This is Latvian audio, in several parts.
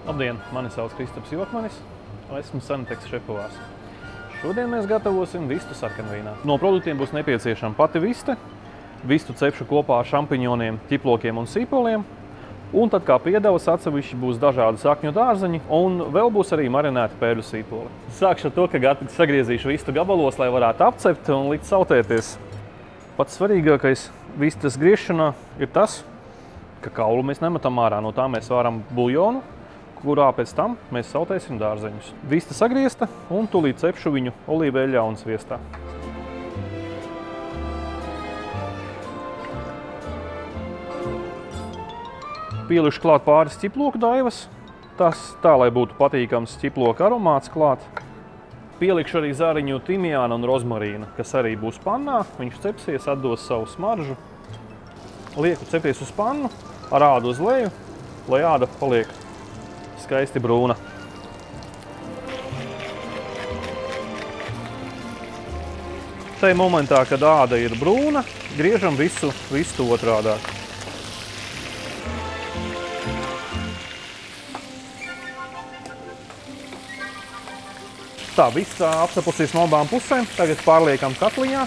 Labdien, mani sauc Kristaps Jokmanis, esmu Saniteks šefpavārs. Šodien mēs gatavosim vistu sarkanvīnā. No produktiem būs nepieciešama pati viste, vistu cepšu kopā ar šampiņoniem, ķiplokiem un sīpoliem, un tad kā piedevas atsevišķi būs dažādi sakņu dārzeņi, un vēl būs arī marinēti pēļu sīpoli. Sākšu ar to, ka sagriezīšu vistu gabalos, lai varētu apcept un likt sautēties. Pats svarīgākais vistas griešanā ir tas, ka kaulu mēs nemetam ārā, no tā mēs varam buļļonu, kurā pēc tam mēs sautēsim dārzeņus. Vista sagriezta un tūlīt cepšu viņu olīveļļā un sviestā. Pielišu klāt pāris ķiploku daivas, tas tā, lai būtu patīkams ķiploka aromāts klāt. Pielikšu arī zariņu timijāna un rozmarīna, kas arī būs pannā. Viņš cepsies, atdos savu smaržu. Lieku cepties uz pannu, ar ādu uz leju, lai āda paliek skaisti brūna. Šai momentā, kad āda ir brūna, griežam visu otrādāk. Tā, viss apsapusīs no abām pusēm. Tagad pārliekam katliņā.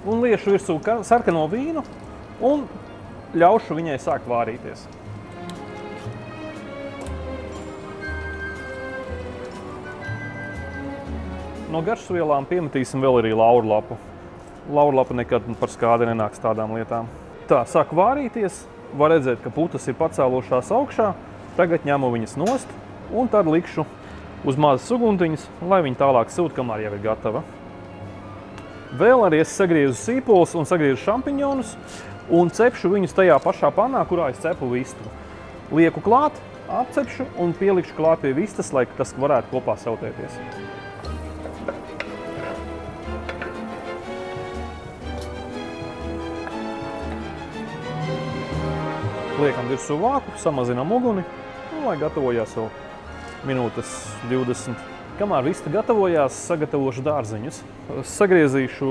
Un liešu virsū sarkano vīnu un ļaušu viņai sākt vārīties. No garšvielām piemetīsim vēl arī laurlapu. Laurlapa nekad par skādi nenāks tādām lietām. Tā, sāk vārīties. Var redzēt, ka putas ir pacēlušās augšā. Tagad ņemu viņas nost un tad likšu uz mazas uguntiņas, lai viņi tālāk silda, kamēr jau ir gatava. Vēl arī es sagriezu sīpols un sagriezu šampiņonus un cepšu viņus tajā pašā pannā, kurā es cepu vistu. Lieku klāt, apcepšu un pielikšu klāt pie vistas, lai tas varētu kopā sautēties. Liekam virsū vāku, samazinam uguni, un lai gatavojās vēl minūtes 20. Kamēr vista gatavojās, sagatavošu dārzeņus. Sagriezīšu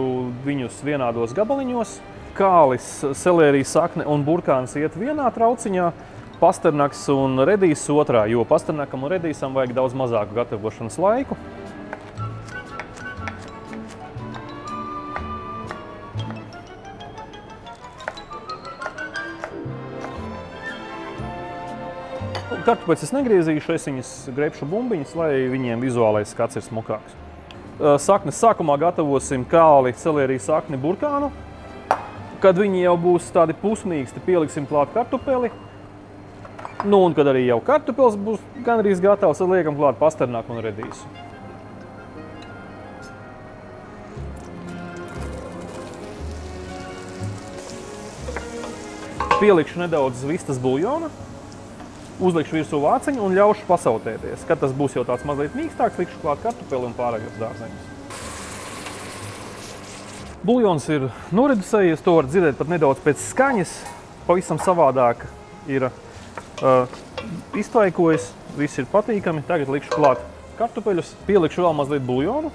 viņus vienādos gabaliņos. Kālis, selērijas sakne un burkāns iet vienā trauciņā, pasternaks un redīs otrā, jo pasternakam un redīsam vajag daudz mazāku gatavošanas laiku. Kartupeļus es negriezīšu, es viņas grepšu bumbiņas, lai viņiem vizuālais skats ir smukāks. Saknes sākumā gatavosim kāli, selērijas sakni, burkānu. Kad viņi jau būs tādi pusmīksti, pieliksim klāt kartupeli. Nu, un kad arī jau kartupels būs gandrīz gatavs, tad liekam klāt pasternaku un redīsu. Pielikšu nedaudz vistas buļļona. Uzlikšu virsū vāciņu un ļaušu pasautēties. Kad tas būs jau tāds mazliet mīkstāks, likšu klāt kartupeli un pārējos dārzeņus. Buļļons ir noreducējies, to var dzirdēt pat nedaudz pēc skaņas. Pavisam savādāk ir iztvaikojis, viss ir patīkami. Tagad likšu klāt kartupeļus, pielikšu vēl mazliet buļļonu.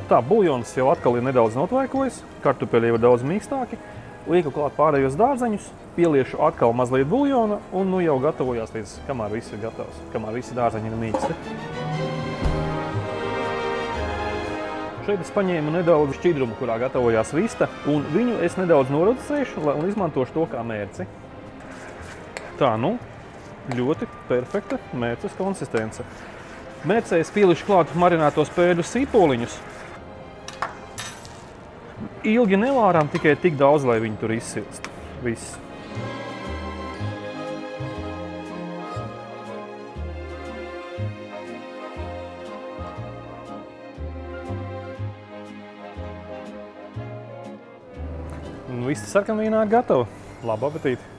Tā, buļļons jau atkal ir nedaudz notvaikojis, kartupeļi jau ir daudz mīkstāki. Lieku klāt pārējos dārzeņus, pieliešu atkal mazliet buļļona un nu jau gatavojās līdz kamēr viss ir gatavs, kamēr visi dārzeņi ir mīksti. Šeit es paņēmu nedaudz šķidrumu, kurā gatavojās vista, un viņu es nedaudz noreducēšu un izmantošu to kā mērci. Tā, nu, ļoti perfekta mērces konsistence. Mērcē es pielišu klāt marinētos pēļu sīpoliņus. Ilgi nevārām, tikai tik daudz, lai viņi tur izsilst. Viss. Un vista sarkanvīnā gatava. Labu apetīti!